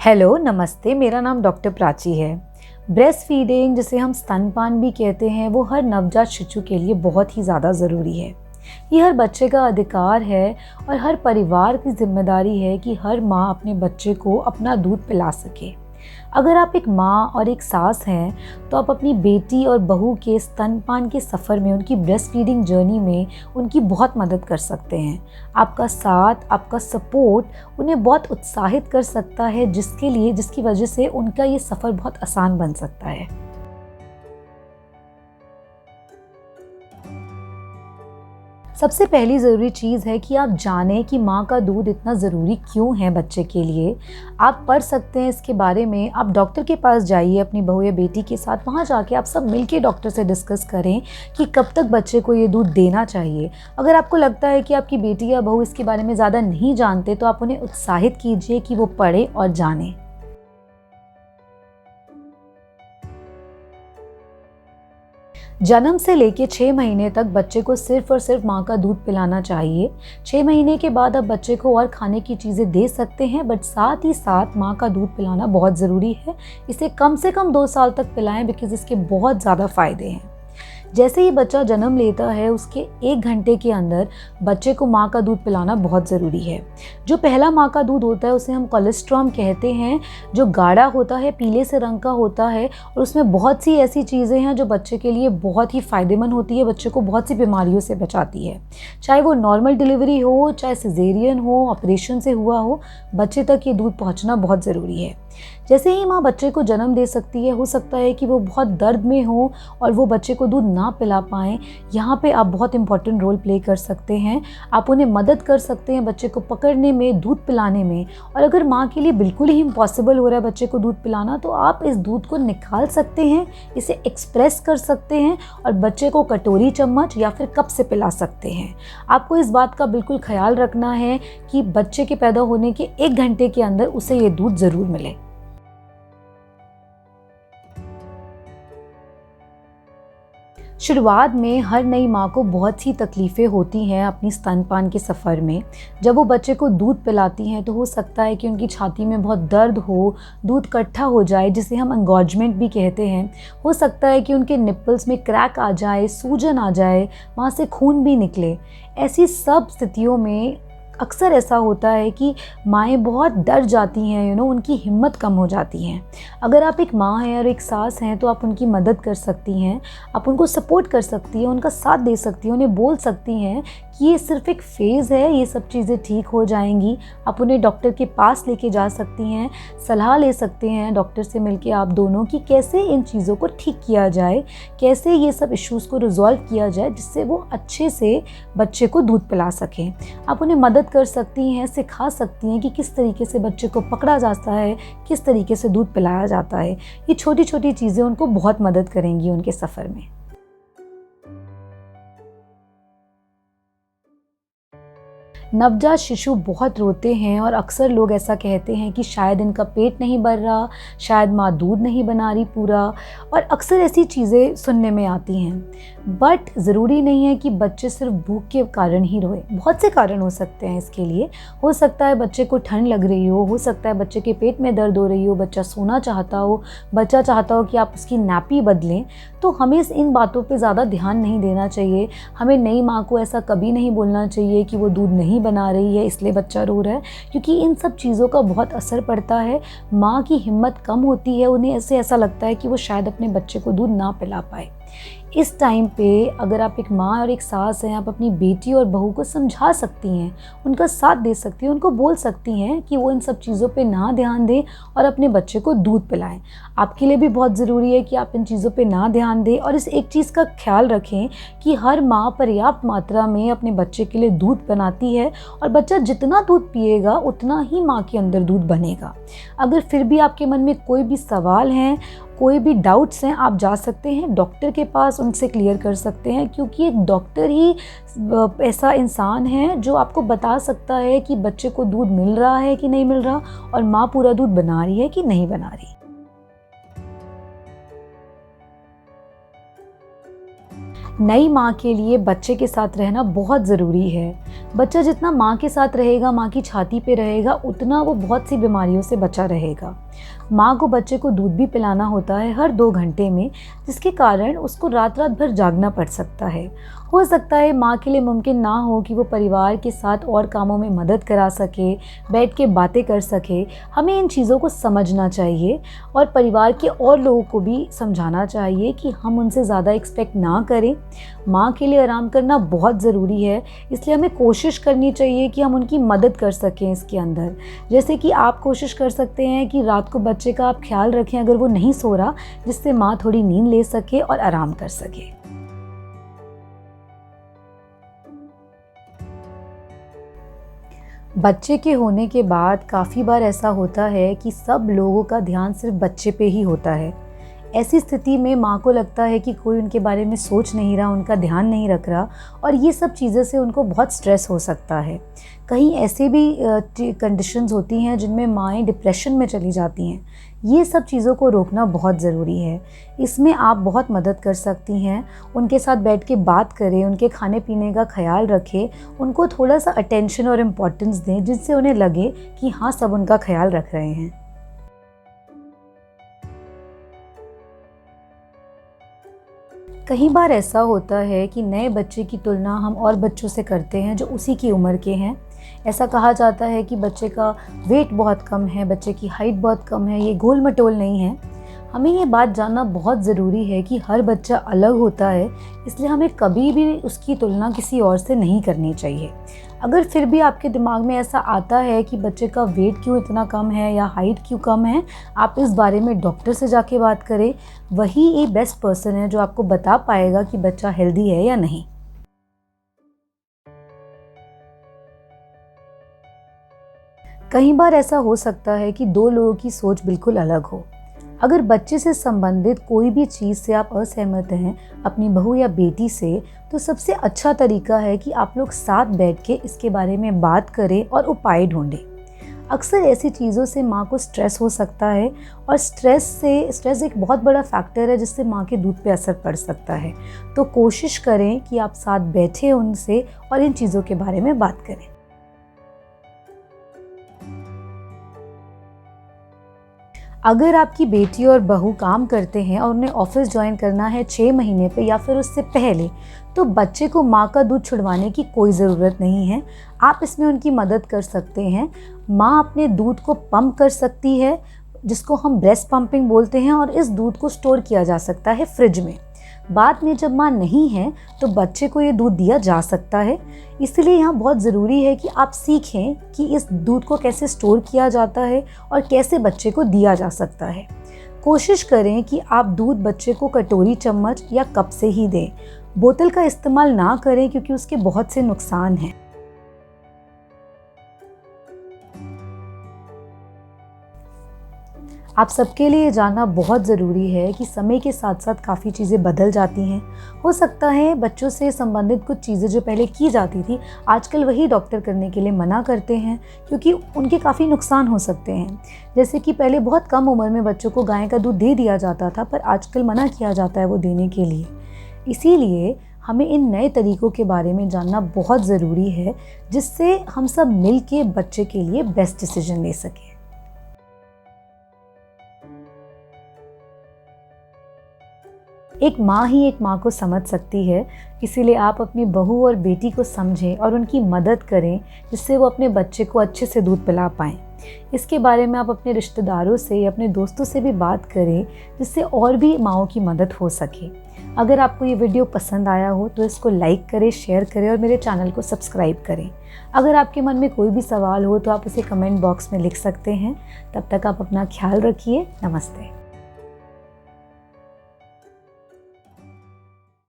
Hello, नमस्ते। मेरा नाम डॉक्टर प्राची है। ब्रेस्ट फीडिंग, जिसे हम स्तनपान भी कहते हैं, वो हर नवजात शिशु के लिए बहुत ही ज़्यादा ज़रूरी है। ये हर बच्चे का अधिकार है और हर परिवार की जिम्मेदारी है कि हर माँ अपने बच्चे को अपना दूध पिला सके। अगर आप एक माँ और एक सास हैं, तो आप अपनी बेटी और बहू के स्तनपान के सफ़र में, उनकी ब्रेस्ट फीडिंग जर्नी में उनकी बहुत मदद कर सकते हैं। आपका साथ, आपका सपोर्ट उन्हें बहुत उत्साहित कर सकता है, जिसकी वजह से उनका ये सफ़र बहुत आसान बन सकता है। सबसे पहली ज़रूरी चीज़ है कि आप जानें कि माँ का दूध इतना ज़रूरी क्यों है बच्चे के लिए। आप पढ़ सकते हैं इसके बारे में। आप डॉक्टर के पास जाइए अपनी बहू या बेटी के साथ। वहाँ जाके आप सब मिलके डॉक्टर से डिस्कस करें कि कब तक बच्चे को ये दूध देना चाहिए। अगर आपको लगता है कि आपकी बेटी या बहू इसके बारे में ज़्यादा नहीं जानते, तो आप उन्हें उत्साहित कीजिए कि वो पढ़ें और जानें। जन्म से लेके 6 महीने तक बच्चे को सिर्फ और सिर्फ माँ का दूध पिलाना चाहिए। 6 महीने के बाद आप बच्चे को और खाने की चीज़ें दे सकते हैं, बट साथ ही साथ माँ का दूध पिलाना बहुत ज़रूरी है। इसे कम से कम 2 साल तक पिलाएं, बिकॉज़ इसके बहुत ज़्यादा फ़ायदे हैं। जैसे ही बच्चा जन्म लेता है, उसके 1 घंटे के अंदर बच्चे को माँ का दूध पिलाना बहुत ज़रूरी है। जो पहला माँ का दूध होता है, उसे हम कोलेस्ट्रॉम कहते हैं, जो गाढ़ा होता है, पीले से रंग का होता है, और उसमें बहुत सी ऐसी चीज़ें हैं जो बच्चे के लिए बहुत ही फ़ायदेमंद होती है, बच्चे को बहुत सी बीमारियों से बचाती है। चाहे वो नॉर्मल डिलीवरी हो, चाहे सिजेरियन हो, ऑपरेशन से हुआ हो, बच्चे तक ये दूध पहुँचना बहुत ज़रूरी है। जैसे ही माँ बच्चे को जन्म दे सकती है, हो सकता है कि वो बहुत दर्द में हो और वो बच्चे को दूध ना पिला पाएँ। यहाँ पे आप बहुत इम्पोर्टेंट रोल प्ले कर सकते हैं। आप उन्हें मदद कर सकते हैं बच्चे को पकड़ने में, दूध पिलाने में। और अगर माँ के लिए बिल्कुल ही इम्पॉसिबल हो रहा है बच्चे को दूध पिलाना, तो आप इस दूध को निकाल सकते हैं, इसे एक्सप्रेस कर सकते हैं और बच्चे को कटोरी, चम्मच या फिर कप से पिला सकते हैं। आपको इस बात का बिल्कुल ख्याल रखना है कि बच्चे के पैदा होने के 1 घंटे के अंदर उसे ये दूध ज़रूर मिले। शुरुआत में हर नई माँ को बहुत सी तकलीफ़ें होती हैं अपनी स्तनपान के सफ़र में। जब वो बच्चे को दूध पिलाती हैं, तो हो सकता है कि उनकी छाती में बहुत दर्द हो, दूध इकट्ठा हो जाए, जिसे हम एंगॉर्जमेंट भी कहते हैं। हो सकता है कि उनके निप्पल्स में क्रैक आ जाए, सूजन आ जाए, वहाँ से खून भी निकले। ऐसी सब स्थितियों में अक्सर ऐसा होता है कि माएँ बहुत डर जाती हैं, उनकी हिम्मत कम हो जाती हैं। अगर आप एक माँ हैं और एक सास हैं, तो आप उनकी मदद कर सकती हैं, आप उनको सपोर्ट कर सकती हैं, उनका साथ दे सकती हैं, उन्हें बोल सकती हैं कि ये सिर्फ एक फ़ेज़ है, ये सब चीज़ें ठीक हो जाएंगी। आप उन्हें डॉक्टर के पास लेके जा सकती हैं, सलाह ले सकते हैं डॉक्टर से मिलके आप दोनों, कि कैसे इन चीज़ों को ठीक किया जाए, कैसे ये सब इश्यूज़ को रिज़ॉल्व किया जाए, जिससे वो अच्छे से बच्चे को दूध पिला सकें। आप उन्हें मदद कर सकती हैं, सिखा सकती हैं कि किस तरीके से बच्चे को पकड़ा जाता है, किस तरीके से दूध पिलाया जाता है। ये छोटी छोटी चीज़ें उनको बहुत मदद करेंगी उनके सफ़र में। नवजात शिशु बहुत रोते हैं और अक्सर लोग ऐसा कहते हैं कि शायद इनका पेट नहीं भर रहा, शायद माँ दूध नहीं बना रही पूरा, और अक्सर ऐसी चीज़ें सुनने में आती हैं। बट ज़रूरी नहीं है कि बच्चे सिर्फ भूख के कारण ही रोए। बहुत से कारण हो सकते हैं इसके लिए। हो सकता है बच्चे को ठंड लग रही हो सकता है बच्चे के पेट में दर्द हो रही हो, बच्चा सोना चाहता हो, बच्चा चाहता हो कि आप उसकी नैपी बदलें। तो हमें इन बातों पे ज़्यादा ध्यान नहीं देना चाहिए। हमें नई माँ को ऐसा कभी नहीं बोलना चाहिए कि वो दूध नहीं बना रही है इसलिए बच्चा रो रहा है, क्योंकि इन सब चीज़ों का बहुत असर पड़ता है। माँ की हिम्मत कम होती है, उन्हें ऐसा लगता है कि वो शायद अपने बच्चे को दूध ना पिला पाए। इस टाइम पे अगर आप एक माँ और एक सास हैं, आप अपनी बेटी और बहू को समझा सकती हैं, उनका साथ दे सकती हैं, उनको बोल सकती हैं कि वो इन सब चीज़ों पे ना ध्यान दें और अपने बच्चे को दूध पिलाएं। आपके लिए भी बहुत ज़रूरी है कि आप इन चीज़ों पे ना ध्यान दें और इस एक चीज़ का ख्याल रखें कि हर माँ पर्याप्त मात्रा में अपने बच्चे के लिए दूध बनाती है, और बच्चा जितना दूध पिएगा उतना ही माँ के अंदर दूध बनेगा। अगर फिर भी आपके मन में कोई भी सवाल हैं, कोई भी डाउट्स हैं, आप जा सकते हैं डॉक्टर के पास, उनसे क्लियर कर सकते हैं, क्योंकि एक डॉक्टर ही ऐसा इंसान है जो आपको बता सकता है कि बच्चे को दूध मिल रहा है कि नहीं मिल रहा, और माँ पूरा दूध बना रही है कि नहीं बना रही। नई माँ के लिए बच्चे के साथ रहना बहुत ज़रूरी है। बच्चा जितना माँ के साथ रहेगा, माँ की छाती पे रहेगा, उतना वो बहुत सी बीमारियों से बचा रहेगा। माँ को बच्चे को दूध भी पिलाना होता है हर 2 घंटे में, जिसके कारण उसको रात रात भर जागना पड़ सकता है। हो सकता है माँ के लिए मुमकिन ना हो कि वो परिवार के साथ और कामों में मदद करा सके, बैठ के बातें कर सके। हमें इन चीज़ों को समझना चाहिए और परिवार के और लोगों को भी समझाना चाहिए कि हम उनसे ज़्यादा एक्सपेक्ट ना करें। माँ के लिए आराम करना बहुत ज़रूरी है, इसलिए हमें कोशिश करनी चाहिए कि हम उनकी मदद कर सकें इसके अंदर। जैसे कि आप कोशिश कर सकते हैं कि रात को बच्चे का आप ख्याल रखें अगर वो नहीं सो रहा, जिससे माँ थोड़ी नींद ले सके और आराम कर सके। बच्चे के होने के बाद काफ़ी बार ऐसा होता है कि सब लोगों का ध्यान सिर्फ बच्चे पे ही होता है। ऐसी स्थिति में माँ को लगता है कि कोई उनके बारे में सोच नहीं रहा, उनका ध्यान नहीं रख रहा, और ये सब चीज़ें से उनको बहुत स्ट्रेस हो सकता है। कहीं ऐसे भी कंडीशंस होती हैं जिनमें माएँ डिप्रेशन में चली जाती हैं। ये सब चीज़ों को रोकना बहुत ज़रूरी है। इसमें आप बहुत मदद कर सकती हैं। उनके साथ बैठ के बात करें, उनके खाने पीने का ख्याल रखें, उनको थोड़ा सा अटेंशन और इम्पोर्टेंस दें, जिससे उन्हें लगे कि हाँ, सब उनका ख्याल रख रहे हैं। कई बार ऐसा होता है कि नए बच्चे की तुलना हम और बच्चों से करते हैं जो उसी की उम्र के हैं। ऐसा कहा जाता है कि बच्चे का वेट बहुत कम है, बच्चे की हाइट बहुत कम है, ये गोल मटोल नहीं है। हमें ये बात जानना बहुत ज़रूरी है कि हर बच्चा अलग होता है, इसलिए हमें कभी भी उसकी तुलना किसी और से नहीं करनी चाहिए। अगर फिर भी आपके दिमाग में ऐसा आता है कि बच्चे का वेट क्यों इतना कम है या हाइट क्यों कम है, आप इस बारे में डॉक्टर से जाके बात करें। वही एक बेस्ट पर्सन है जो आपको बता पाएगा कि बच्चा हेल्दी है या नहीं। कई बार ऐसा हो सकता है कि 2 लोगों की सोच बिल्कुल अलग हो। अगर बच्चे से संबंधित कोई भी चीज़ से आप असहमत हैं, अपनी बहू या बेटी से, तो सबसे अच्छा तरीका है कि आप लोग साथ बैठ के इसके बारे में बात करें और उपाय ढूंढें। अक्सर ऐसी चीज़ों से माँ को स्ट्रेस हो सकता है, और स्ट्रेस एक बहुत बड़ा फैक्टर है जिससे माँ के दूध पे असर पड़ सकता है। तो कोशिश करें कि आप साथ बैठें उनसे और इन चीज़ों के बारे में बात करें। अगर आपकी बेटी और बहू काम करते हैं और उन्हें ऑफिस ज्वाइन करना है 6 महीने पे या फिर उससे पहले, तो बच्चे को माँ का दूध छुड़वाने की कोई ज़रूरत नहीं है। आप इसमें उनकी मदद कर सकते हैं। माँ अपने दूध को पंप कर सकती है, जिसको हम ब्रेस्ट पंपिंग बोलते हैं, और इस दूध को स्टोर किया जा सकता है फ्रिज में। बाद में जब माँ नहीं है तो बच्चे को ये दूध दिया जा सकता है। इसलिए यहाँ बहुत ज़रूरी है कि आप सीखें कि इस दूध को कैसे स्टोर किया जाता है और कैसे बच्चे को दिया जा सकता है। कोशिश करें कि आप दूध बच्चे को कटोरी, चम्मच या कप से ही दें। बोतल का इस्तेमाल ना करें क्योंकि उसके बहुत से नुकसान हैं। आप सबके लिए जानना बहुत ज़रूरी है कि समय के साथ साथ काफ़ी चीज़ें बदल जाती हैं। हो सकता है बच्चों से संबंधित कुछ चीज़ें जो पहले की जाती थी, आजकल वही डॉक्टर करने के लिए मना करते हैं, क्योंकि उनके काफ़ी नुकसान हो सकते हैं। जैसे कि पहले बहुत कम उम्र में बच्चों को गाय का दूध दे दिया जाता था, पर आजकल मना किया जाता है वो देने के लिए। इसीलिए हमें इन नए तरीक़ों के बारे में जानना बहुत ज़रूरी है, जिससे हम सब मिल के बच्चे के लिए बेस्ट डिसीजन ले सकें। एक माँ ही एक माँ को समझ सकती है, इसीलिए आप अपनी बहू और बेटी को समझें और उनकी मदद करें, जिससे वो अपने बच्चे को अच्छे से दूध पिला पाएँ। इसके बारे में आप अपने रिश्तेदारों से या अपने दोस्तों से भी बात करें, जिससे और भी माँओं की मदद हो सके। अगर आपको ये वीडियो पसंद आया हो तो इसको लाइक करें, शेयर करें और मेरे चैनल को सब्सक्राइब करें। अगर आपके मन में कोई भी सवाल हो तो आप उसे कमेंट बॉक्स में लिख सकते हैं। तब तक आप अपना ख्याल रखिए। नमस्ते।